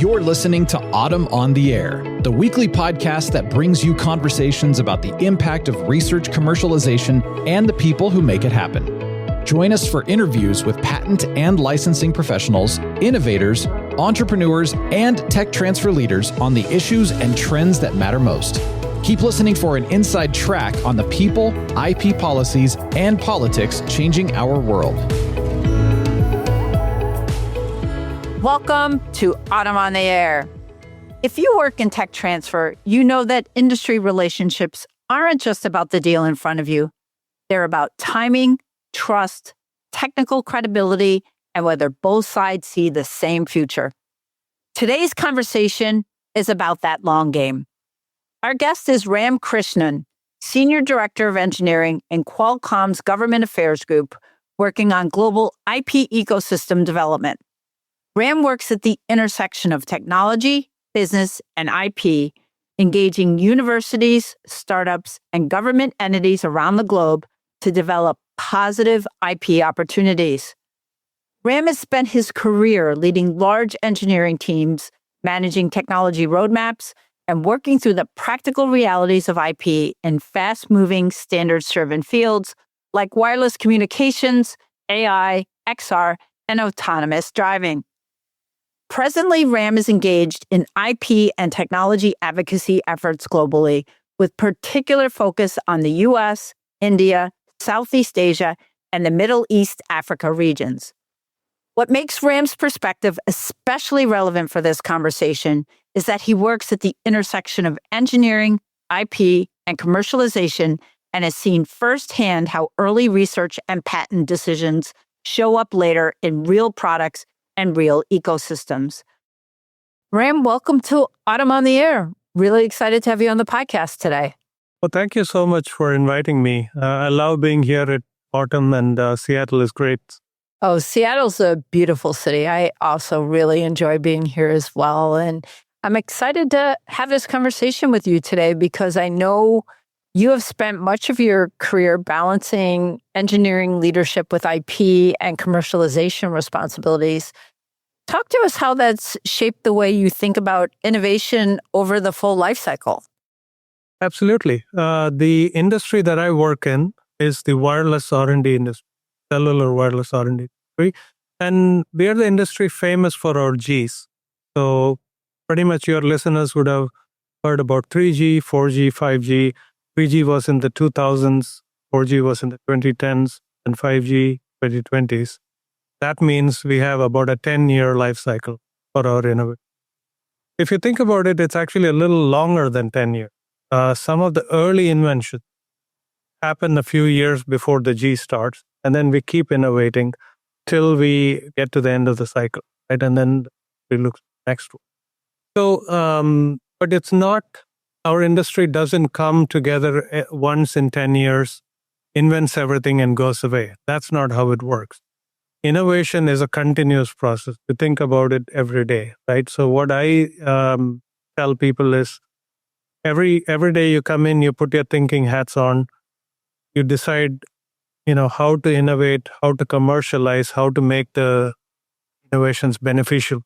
You're listening to Autumn on the Air, the weekly podcast that brings you conversations about the impact of research commercialization and the people who make it happen. Join us for interviews with patent and licensing professionals, innovators, entrepreneurs, and tech transfer leaders on the issues and trends that matter most. Keep listening for an inside track on the people, IP policies, and politics changing our world. Welcome to Autumn on the Air. If you work in tech transfer, you know that industry relationships aren't just about the deal in front of you. They're about timing, trust, technical credibility, and whether both sides see the same future. Today's conversation is about that long game. Our guest is Ram Krishnan, Senior Director of Engineering in Qualcomm's Government Affairs Group, working on global IP ecosystem development. Ram works at the intersection of technology, business, and IP, engaging universities, startups, and government entities around the globe to develop positive IP opportunities. Ram has spent his career leading large engineering teams, managing technology roadmaps, and working through the practical realities of IP in fast-moving, standards-driven fields like wireless communications, AI, XR, and autonomous driving. Presently, Ram is engaged in IP and technology advocacy efforts globally, with particular focus on the US, India, Southeast Asia, and the Middle East Africa regions. What makes Ram's perspective especially relevant for this conversation is that he works at the intersection of engineering, IP, and commercialization, and has seen firsthand how early research and patent decisions show up later in real products and real ecosystems. Ram, welcome to Autumn on the Air. Really excited to have you on the podcast today. Well, thank you so much for inviting me. I love being here at Autumn, and Seattle is great. Oh, Seattle's a beautiful city. I also really enjoy being here as well. And I'm excited to have this conversation with you today because I know you have spent much of your career balancing engineering leadership with IP and commercialization responsibilities. Talk to us how that's shaped the way you think about innovation over the full lifecycle. Absolutely. The industry that I work in is the wireless R&D industry, cellular wireless R&D industry. And we are the industry famous for our Gs. So pretty much your listeners would have heard about 3G, 4G, 5G. 3G was in the 2000s, 4G was in the 2010s, and 5G 2020s. That means we have about a 10-year life cycle for our innovation. If you think about it, it's actually a little longer than 10 years. Some of the early inventions happen a few years before the G starts, and then we keep innovating till we get to the end of the cycle, right? And then we look next one. So, but it's not, our industry doesn't come together once in 10 years, invents everything and goes away. That's not how it works. Innovation is a continuous process. You think about it every day, right? So what I tell people is every day you come in, you put your thinking hats on, you decide, how to innovate, how to commercialize, how to make the innovations beneficial.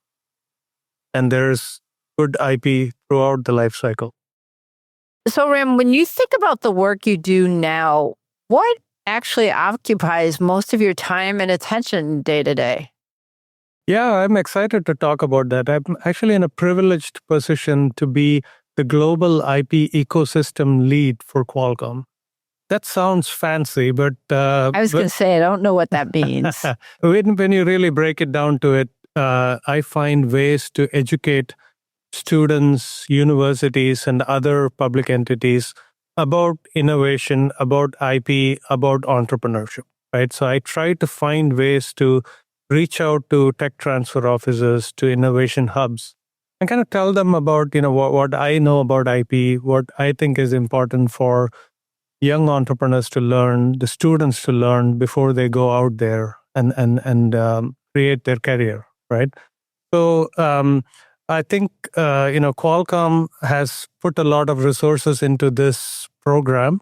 And there's good IP throughout the life cycle. So, Ram, when you think about the work you do now, what actually occupies most of your time and attention day to day? Yeah, I'm excited to talk about that. I'm actually in a privileged position to be the global IP ecosystem lead for Qualcomm. That sounds fancy, but... I was going to say, I don't know what that means. When you really break it down to it, I find ways to educate students, universities, and other public entities about innovation, about IP, about entrepreneurship, right? So I try to find ways to reach out to tech transfer offices, to innovation hubs, and kind of tell them about, what I know about IP, what I think is important for young entrepreneurs to learn, the students to learn before they go out there and create their career, right? So I think, Qualcomm has put a lot of resources into this program.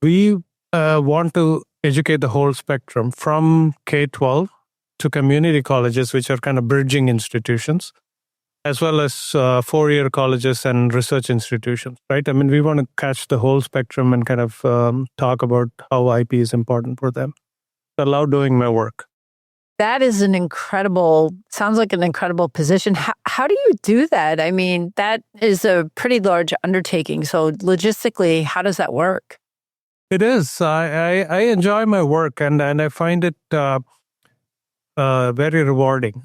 We want to educate the whole spectrum from K-12 to community colleges, which are kind of bridging institutions, as well as 4-year colleges and research institutions, right? I mean, we want to catch the whole spectrum and kind of talk about how IP is important for them. Allow doing my work. That is sounds like an incredible position. How do you do that? I mean, that is a pretty large undertaking. So logistically, how does that work? It is. I enjoy my work and I find it very rewarding.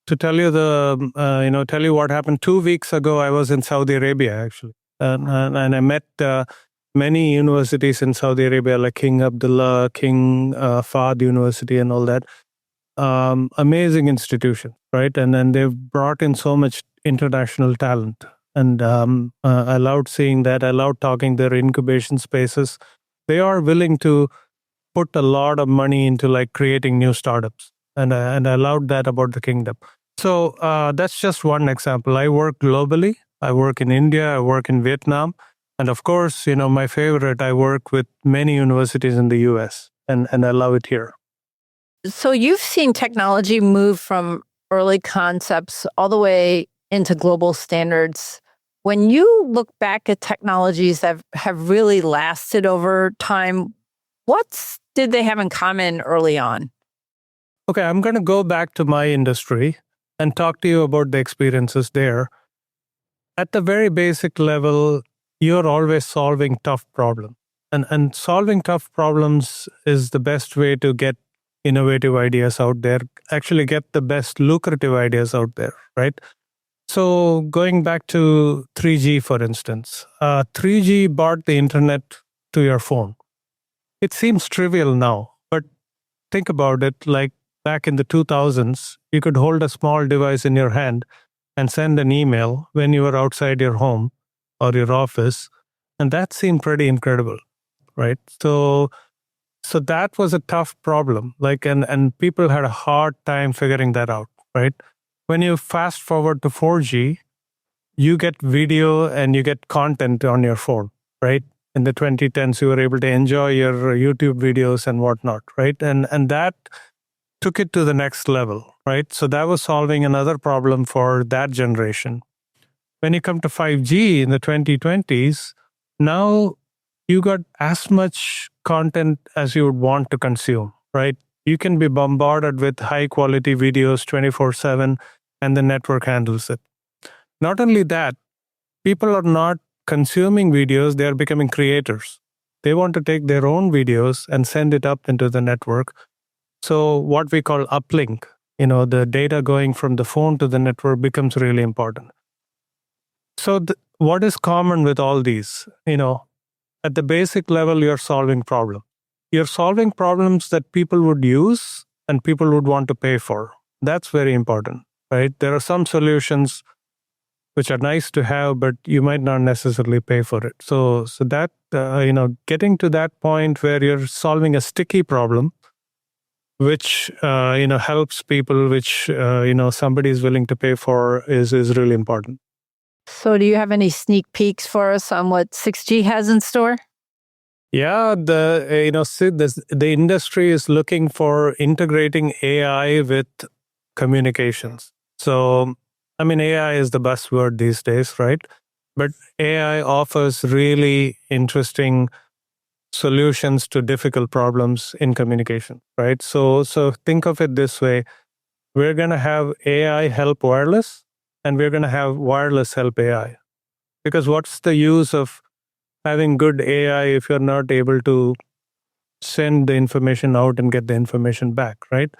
To tell you tell you what happened 2 weeks ago, I was in Saudi Arabia actually, and I met many universities in Saudi Arabia, like King Abdullah, King Fahd University, and all that. Amazing institution, right? And then they've brought in so much international talent, and I loved seeing that. I loved talking their incubation spaces. They are willing to put a lot of money into like creating new startups, and I loved that about the kingdom. So that's just one example. I work globally. I work in India. I work in Vietnam. And of course, my favorite, I work with many universities in the US, and I love it here. So you've seen technology move from early concepts all the way into global standards. When you look back at technologies that have really lasted over time, what did they have in common early on? Okay, I'm going to go back to my industry and talk to you about the experiences there. At the very basic level, you're always solving tough problems. And solving tough problems is the best way to get innovative ideas out there, actually get the best lucrative ideas out there, right? So going back to 3G, for instance, 3G brought the internet to your phone. It seems trivial now, but think about it, like back in the 2000s, you could hold a small device in your hand and send an email when you were outside your home or your office. And that seemed pretty incredible, right? So that was a tough problem. And people had a hard time figuring that out, right? When you fast forward to 4G, you get video and you get content on your phone, right? In the 2010s, you were able to enjoy your YouTube videos and whatnot, right? And that took it to the next level, right? So that was solving another problem for that generation. When you come to 5G in the 2020s, now you got as much content as you would want to consume, right? You can be bombarded with high quality videos 24/7 and the network handles it. Not only that, people are not consuming videos, they are becoming creators. They want to take their own videos and send it up into the network. So what we call uplink, the data going from the phone to the network becomes really important. So what is common with all these? At the basic level, you're solving problems. You're solving problems that people would use and people would want to pay for. That's very important, right? There are some solutions which are nice to have, but you might not necessarily pay for it. So that, getting to that point where you're solving a sticky problem, which, helps people, which, somebody is willing to pay for is really important. So do you have any sneak peeks for us on what 6G has in store? Yeah, the industry is looking for integrating AI with communications. So, AI is the buzzword these days, right? But AI offers really interesting solutions to difficult problems in communication, right? So think of it this way. We're going to have AI help wireless, and we're going to have wireless help AI. Because what's the use of having good AI if you're not able to send the information out and get the information back, right?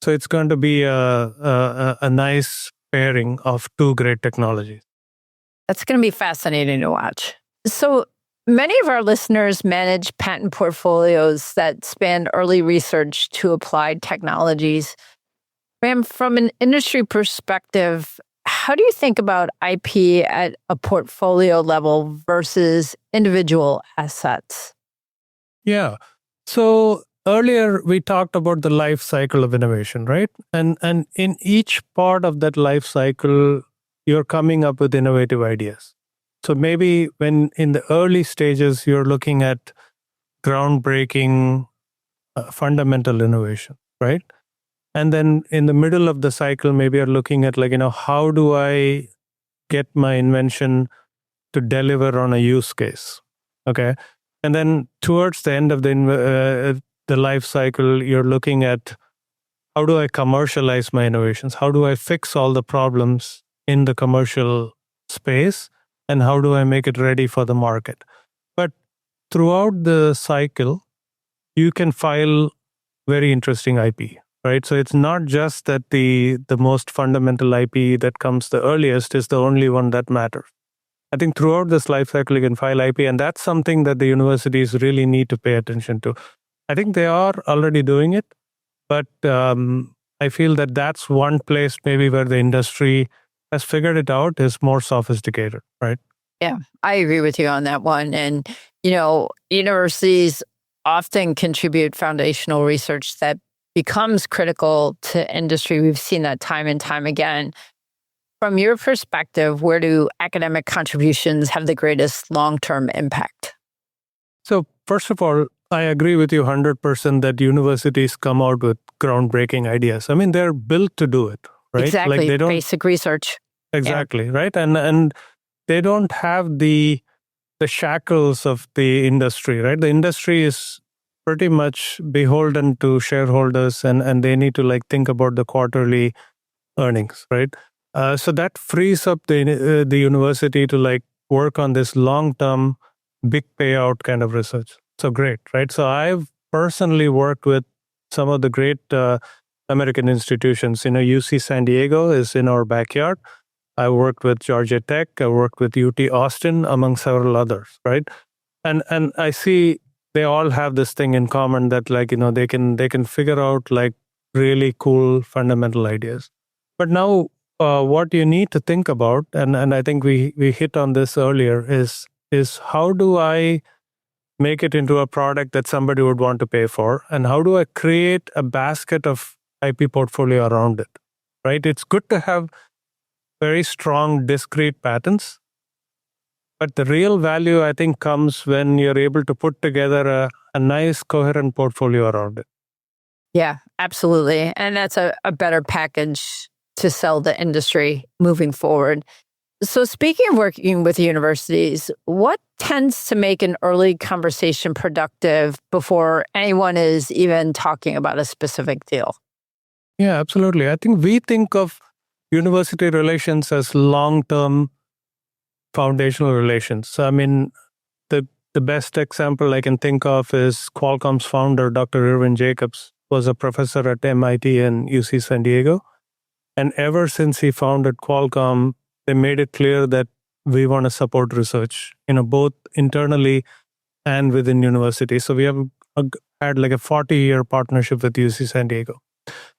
So it's going to be a nice pairing of two great technologies. That's going to be fascinating to watch. So many of our listeners manage patent portfolios that span early research to applied technologies. Ram, from an industry perspective, how do you think about IP at a portfolio level versus individual assets? Yeah. So earlier we talked about the life cycle of innovation, right? And in each part of that life cycle, you're coming up with innovative ideas. So maybe when in the early stages, you're looking at groundbreaking fundamental innovation, right? And then in the middle of the cycle, maybe you're looking at how do I get my invention to deliver on a use case? Okay. And then towards the end of the life cycle, you're looking at how do I commercialize my innovations? How do I fix all the problems in the commercial space? And how do I make it ready for the market? But throughout the cycle, you can file very interesting IP, right? So it's not just that the most fundamental IP that comes the earliest is the only one that matters. I think throughout this life cycle, you can file IP, and that's something that the universities really need to pay attention to. I think they are already doing it, but I feel that that's one place maybe where the industry has figured it out is more sophisticated, right? Yeah, I agree with you on that one. And, universities often contribute foundational research that becomes critical to industry. We've seen that time and time again. From your perspective, where do academic contributions have the greatest long-term impact? So first of all, I agree with you 100% that universities come out with groundbreaking ideas. I mean, they're built to do it, right? Exactly, Like they don't, basic research. exactly, right? And they don't have the shackles of the industry, right? The industry is pretty much beholden to shareholders, and they need to think about the quarterly earnings, right? So that frees up the university to work on this long-term, big payout kind of research. So great, right? So I've personally worked with some of the great American institutions. UC San Diego is in our backyard. I worked with Georgia Tech. I worked with UT Austin, among several others, right? And I see they all have this thing in common that they can figure out really cool fundamental ideas. But now what you need to think about, and I think we hit on this earlier, is how do I make it into a product that somebody would want to pay for, and how do I create a basket of IP portfolio around it, right? It's good to have very strong, discrete patents, but the real value, I think, comes when you're able to put together a nice, coherent portfolio around it. Yeah, absolutely. And that's a better package to sell the industry moving forward. So speaking of working with universities, what tends to make an early conversation productive before anyone is even talking about a specific deal? Yeah, absolutely. I think we think of university relations as long-term foundational relations. So, I mean, the best example I can think of is Qualcomm's founder, Dr. Irvin Jacobs, was a professor at MIT and UC San Diego. And ever since he founded Qualcomm, they made it clear that we want to support research, both internally and within universities. So we have had a 40-year partnership with UC San Diego.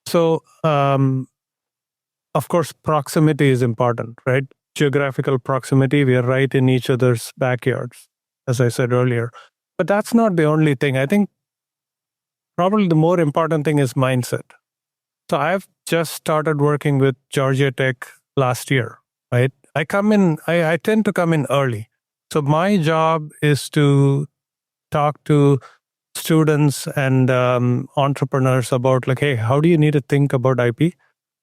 So, of course, proximity is important, right? Geographical proximity. We are right in each other's backyards, as I said earlier. But that's not the only thing. I think probably the more important thing is mindset. So I've just started working with Georgia Tech last year, right? I tend to come in early. So my job is to talk to students and entrepreneurs about hey, how do you need to think about IP?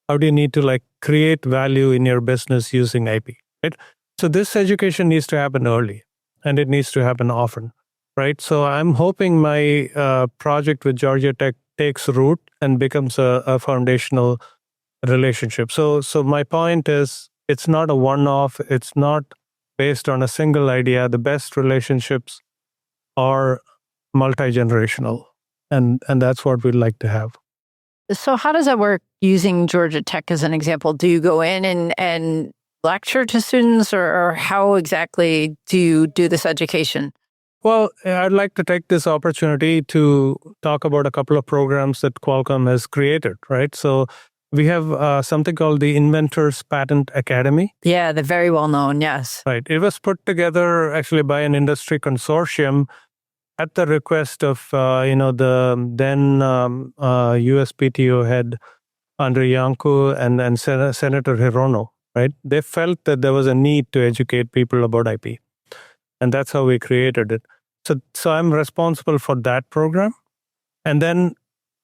How do you need to create value in your business using IP, right? So this education needs to happen early, and it needs to happen often, right? So I'm hoping my project with Georgia Tech takes root and becomes a foundational relationship. So my point is, it's not a one-off. It's not based on a single idea. The best relationships are multi-generational, and that's what we'd like to have. So how does that work using Georgia Tech as an example? Do you go in and lecture to students, or how exactly do you do this education? Well, I'd like to take this opportunity to talk about a couple of programs that Qualcomm has created, right? So we have something called the Inventors Patent Academy. Yeah, they're very well known, yes. Right. It was put together actually by an industry consortium at the request of, the then USPTO head, Andre Yanku, and Senator Hirono, right? They felt that there was a need to educate people about IP. And that's how we created it. So I'm responsible for that program. And then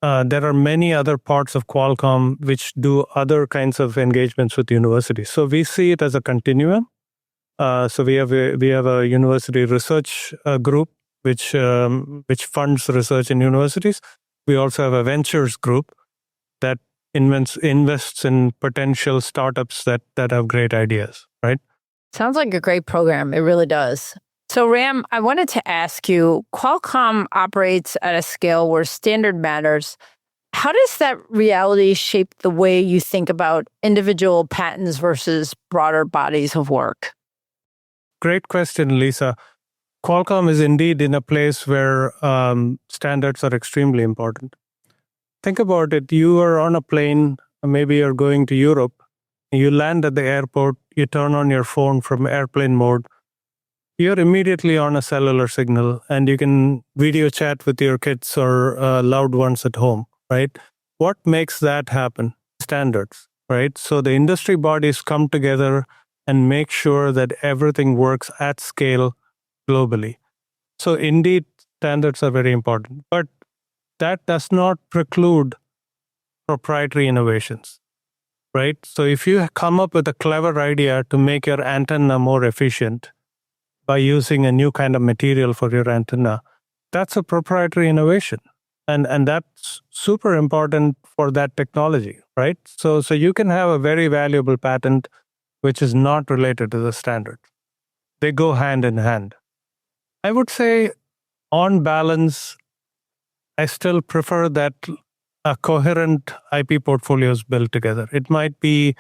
there are many other parts of Qualcomm which do other kinds of engagements with universities. So we see it as a continuum. So we have a university research group which funds research in universities. We also have a ventures group that invests in potential startups that have great ideas, right? Sounds like a great program. It really does. So Ram, I wanted to ask you, Qualcomm operates at a scale where standard matters. How does that reality shape the way you think about individual patents versus broader bodies of work? Great question, Lisa. Qualcomm is indeed in a place where standards are extremely important. Think about it. You are on a plane, maybe you're going to Europe. You land at the airport, you turn on your phone from airplane mode. You're immediately on a cellular signal and you can video chat with your kids or loved ones at home, right? What makes that happen? Standards, right? So the industry bodies come together and make sure that everything works at scale globally. So indeed, standards are very important, but that does not preclude proprietary innovations, right? So if you come up with a clever idea to make your antenna more efficient by using a new kind of material for your antenna, that's a proprietary innovation. And that's super important for that technology, right? So you can have a very valuable patent which is not related to the standard. They go hand in hand. I would say, on balance, I still prefer that a coherent IP portfolio is built together. It might be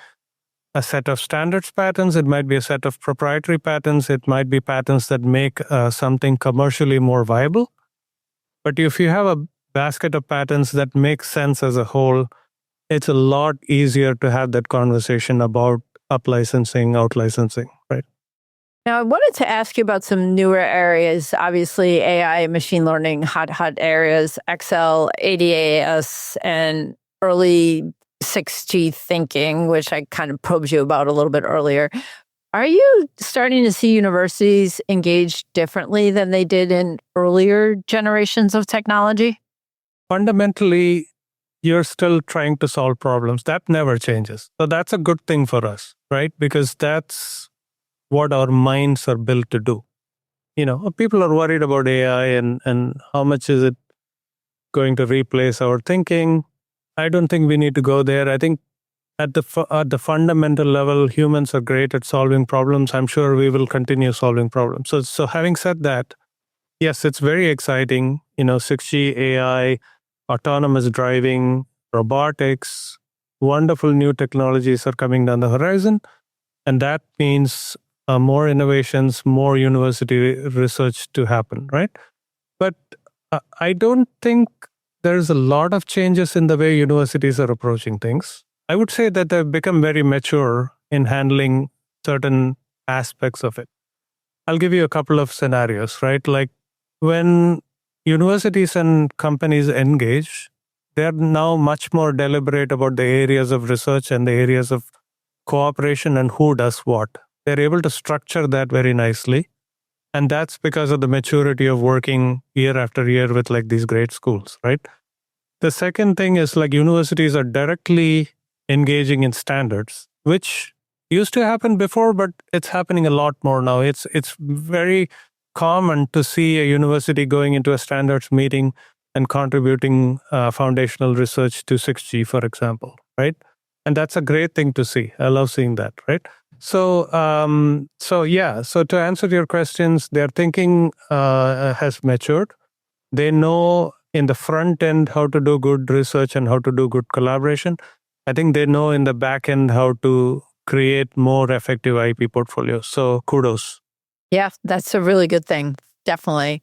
a set of standards patents, it might be a set of proprietary patents, it might be patents that make something commercially more viable. But if you have a basket of patents that make sense as a whole, it's a lot easier to have that conversation about up-licensing, out-licensing, right? Now, I wanted to ask you about some newer areas. Obviously, AI, machine learning, hot areas, XL, ADAS, and early 6G thinking, which I kind of probed you about a little bit earlier. Are you starting to see universities engage differently than they did in earlier generations of technology? Fundamentally, you're still trying to solve problems. That never changes. So that's a good thing for us, right? Because that's what our minds are built to do. People are worried about AI and how much is it going to replace our thinking. I don't think we need to go there. I think at the fundamental level, humans are great at solving problems. I'm sure we will continue solving problems. So having said that, yes, it's very exciting. 6G, AI, autonomous driving, robotics, wonderful new technologies are coming down the horizon. And that means more innovations, more university research to happen, right? But I don't think there's a lot of changes in the way universities are approaching things. I would say that they've become very mature in handling certain aspects of it. I'll give you a couple of scenarios, right? Like when universities and companies engage, they're now much more deliberate about the areas of research and the areas of cooperation and who does what. They're able to structure that very nicely. And that's because of the maturity of working year after year with like these great schools, right? The second thing is like universities are directly engaging in standards, which used to happen before, but it's happening a lot more now. It's very common to see a university going into a standards meeting and contributing foundational research to 6G, for example, right? And that's a great thing to see. I love seeing that, right? So to answer your questions, their thinking has matured. They know in the front end how to do good research and how to do good collaboration. I think they know in the back end how to create more effective IP portfolios. So kudos. Yeah, that's a really good thing. Definitely.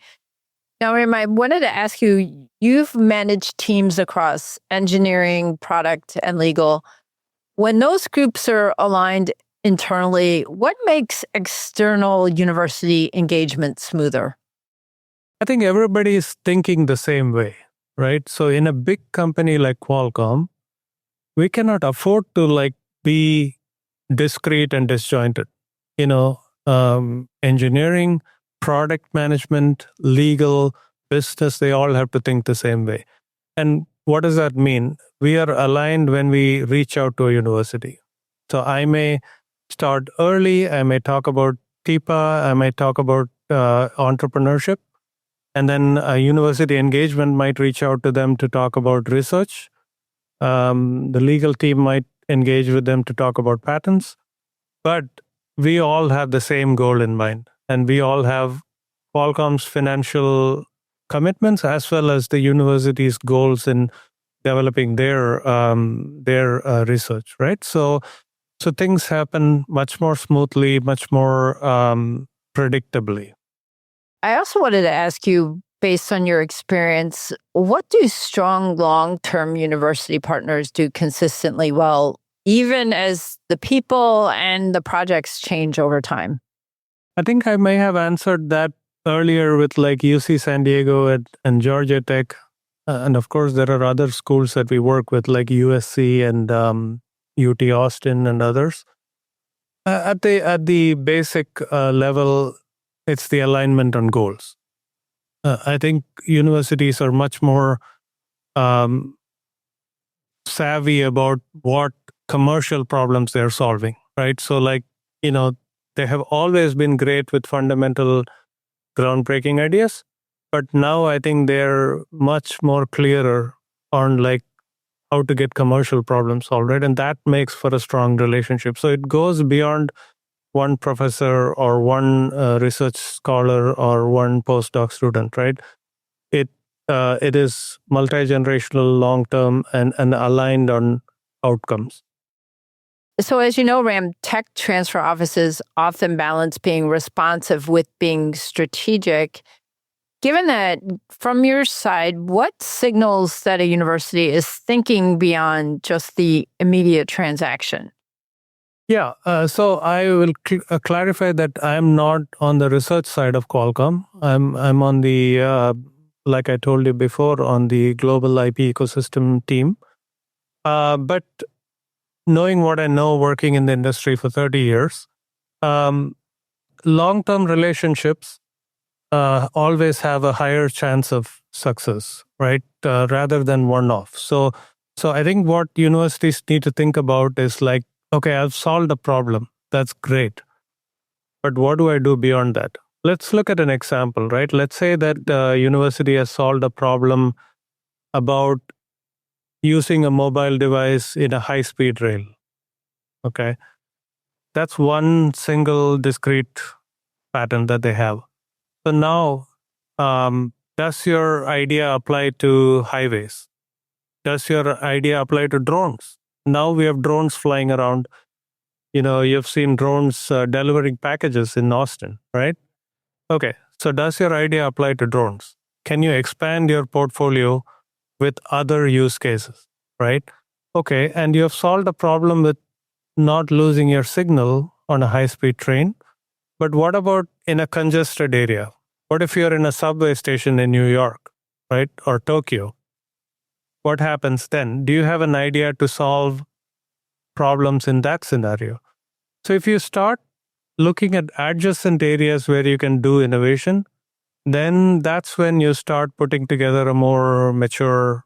Now, Ram, I wanted to ask you, you've managed teams across engineering, product, and legal. When those groups are aligned internally, what makes external university engagement smoother? I think everybody is thinking the same way, right? So in a big company like Qualcomm, we cannot afford to be discrete and disjointed. Engineering, product management, legal, business, they all have to think the same way. And what does that mean? We are aligned when we reach out to a university. So I may start early. I may talk about TIPA. I may talk about entrepreneurship. And then a university engagement might reach out to them to talk about research. The legal team might engage with them to talk about patents. But we all have the same goal in mind. And we all have Qualcomm's financial commitments as well as the university's goals in developing their research, right? So things happen much more smoothly, much more predictably. I also wanted to ask you, based on your experience, what do strong long-term university partners do consistently well, even as the people and the projects change over time? I think I may have answered that earlier with like UC San Diego and Georgia Tech. And of course, there are other schools that we work with like USC and UT Austin and others. At the basic level, it's the alignment on goals. I think universities are much more savvy about what commercial problems they're solving, right? So like, they have always been great with fundamental groundbreaking ideas, but now I think they're much more clearer on like how to get commercial problems solved, right? And that makes for a strong relationship. So it goes beyond one professor or one research scholar or one postdoc student, right? It is multi-generational, long-term, and aligned on outcomes. So as you know, Ram, tech transfer offices often balance being responsive with being strategic. Given that, from your side, what signals that a university is thinking beyond just the immediate transaction? Yeah, so I will clarify that I'm not on the research side of Qualcomm. I'm on the, like I told you before, on the global IP ecosystem team. But knowing what I know working in the industry for 30 years, long-term relationships always have a higher chance of success, right? Rather than one-off. So I think what universities need to think about is like, okay, I've solved a problem. That's great. But what do I do beyond that? Let's look at an example, right? Let's say that the university has solved a problem about using a mobile device in a high-speed rail. Okay. That's one single discrete patent that they have. So now, does your idea apply to highways? Does your idea apply to drones? Now we have drones flying around. You've seen drones delivering packages in Austin, right? Okay, so does your idea apply to drones? Can you expand your portfolio with other use cases, right? Okay, and you have solved a problem with not losing your signal on a high-speed train. But what about in a congested area? What if you're in a subway station in New York, right? Or Tokyo? What happens then? Do you have an idea to solve problems in that scenario? So if you start looking at adjacent areas where you can do innovation, then that's when you start putting together a more mature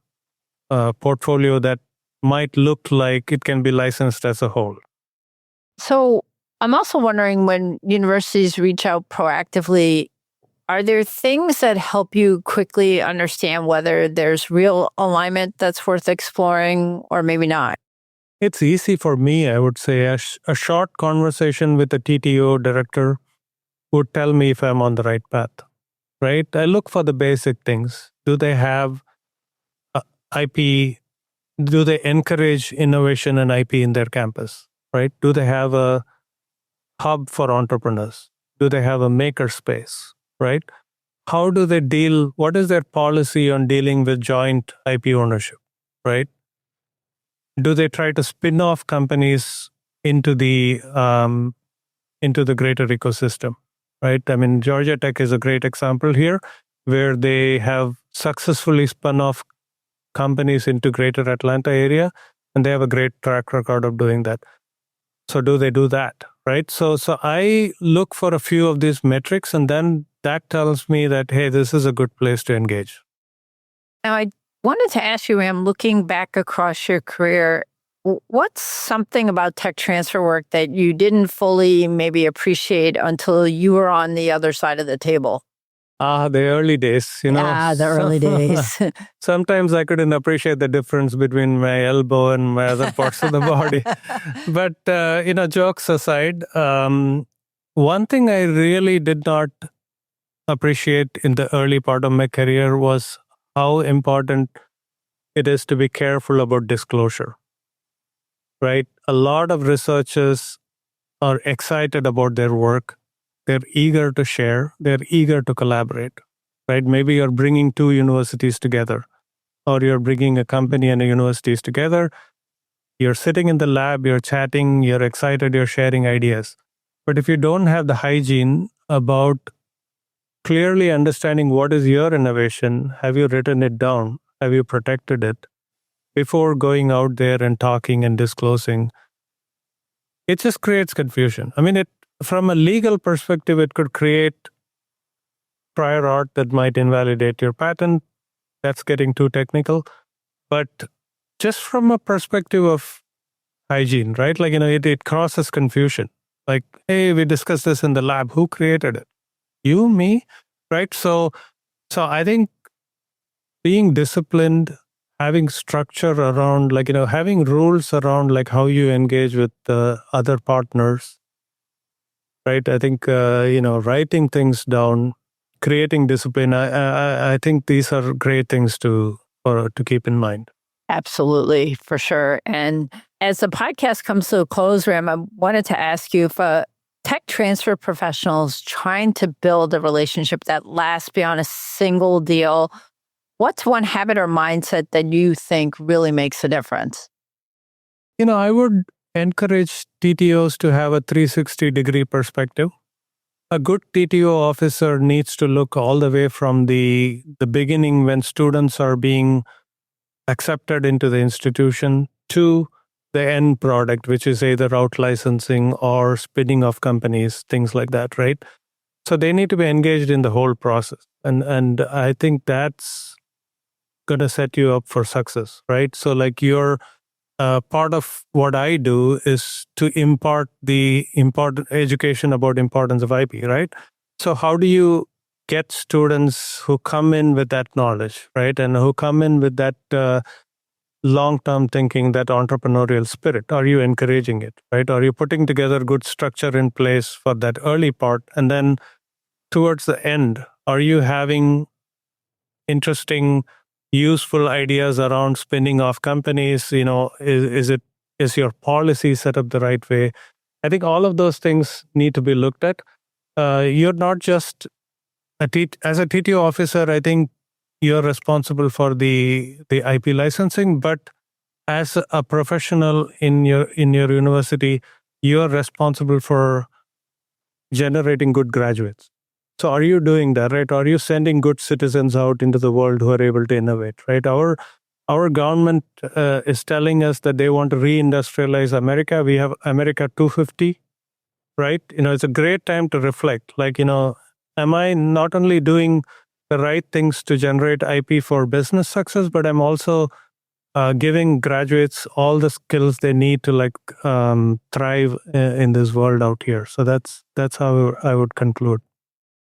portfolio that might look like it can be licensed as a whole. So I'm also wondering, when universities reach out proactively, are there things that help you quickly understand whether there's real alignment that's worth exploring or maybe not? It's easy for me, I would say. A short conversation with a TTO director would tell me if I'm on the right path, right? I look for the basic things. Do they have IP? Do they encourage innovation and IP in their campus, right? Do they have a hub for entrepreneurs? Do they have a maker space, right? How do they deal? What is their policy on dealing with joint IP ownership, right? Do they try to spin off companies into the greater ecosystem, right? I mean, Georgia Tech is a great example here, where they have successfully spun off companies into greater Atlanta area, and they have a great track record of doing that. So do they do that, right? So I look for a few of these metrics, and then that tells me that, hey, this is a good place to engage. Now, I Wanted to ask you, Ram, looking back across your career, what's something about tech transfer work that you didn't fully maybe appreciate until you were on the other side of the table? The early days, The early days. Sometimes I couldn't appreciate the difference between my elbow and my other parts of the body. But, jokes aside, one thing I really did not appreciate in the early part of my career was how important it is to be careful about disclosure, right? A lot of researchers are excited about their work. They're eager to share. They're eager to collaborate, right? Maybe you're bringing two universities together, or you're bringing a company and a universities together. You're sitting in the lab, you're chatting, you're excited, you're sharing ideas. But if you don't have the hygiene about clearly understanding what is your innovation, have you written it down? Have you protected it before going out there and talking and disclosing? It just creates confusion. I mean, from a legal perspective, it could create prior art that might invalidate your patent. That's getting too technical. But just from a perspective of hygiene, right? Like, it crosses confusion. Like, hey, we discussed this in the lab. Who created it? You, me, right? So I think being disciplined, having structure around, having rules around, how you engage with other partners, right? I think, writing things down, creating discipline, I think these are great things to keep in mind. Absolutely, for sure. And as the podcast comes to a close, Ram, I wanted to ask you if tech transfer professionals trying to build a relationship that lasts beyond a single deal, what's one habit or mindset that you think really makes a difference? I would encourage TTOs to have a 360-degree perspective. A good TTO officer needs to look all the way from the beginning when students are being accepted into the institution to the end product, which is either out licensing or spinning off companies, things like that, right? So they need to be engaged in the whole process. And I think that's going to set you up for success, right? So you're part of what I do is to impart the important education about importance of IP, right? So how do you get students who come in with that knowledge, right? And who come in with that long-term thinking, that entrepreneurial spirit? Are you encouraging it, right? Are you putting together good structure in place for that early part? And then towards the end, are you having interesting, useful ideas around spinning off companies? Is your policy set up the right way? I think all of those things need to be looked at. You're not just as a TTO officer, I think you're responsible for the IP licensing, but as a professional in your university, you're responsible for generating good graduates. So are you doing that, right? Are you sending good citizens out into the world who are able to innovate, right? Our government is telling us that they want to reindustrialize America. We have America 250, right? It's a great time to reflect. Am I not only doing the right things to generate IP for business success, but I'm also giving graduates all the skills they need to thrive in this world out here. So that's how I would conclude.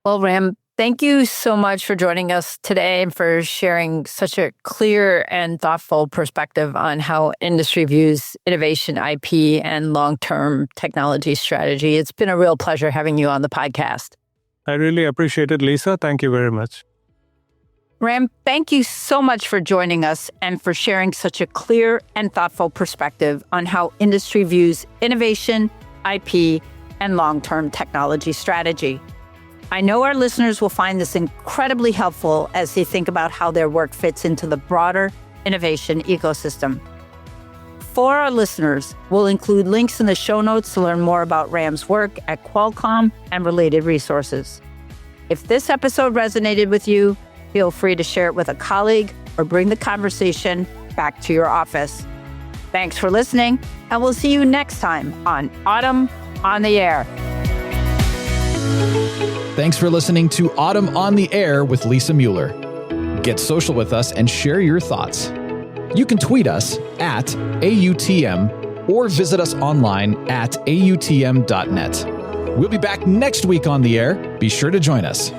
Well, Ram, thank you so much for joining us today and for sharing such a clear and thoughtful perspective on how industry views innovation, IP, and long-term technology strategy. It's been a real pleasure having you on the podcast. I really appreciate it, Lisa. Thank you very much. Ram, thank you so much for joining us and for sharing such a clear and thoughtful perspective on how industry views innovation, IP, and long-term technology strategy. I know our listeners will find this incredibly helpful as they think about how their work fits into the broader innovation ecosystem. For our listeners, we'll include links in the show notes to learn more about Ram's work at Qualcomm and related resources. If this episode resonated with you, feel free to share it with a colleague or bring the conversation back to your office. Thanks for listening, and we'll see you next time on Autumn on the Air. Thanks for listening to Autumn on the Air with Lisa Mueller. Get social with us and share your thoughts. You can tweet us at AUTM or visit us online at autm.net. We'll be back next week on the air. Be sure to join us.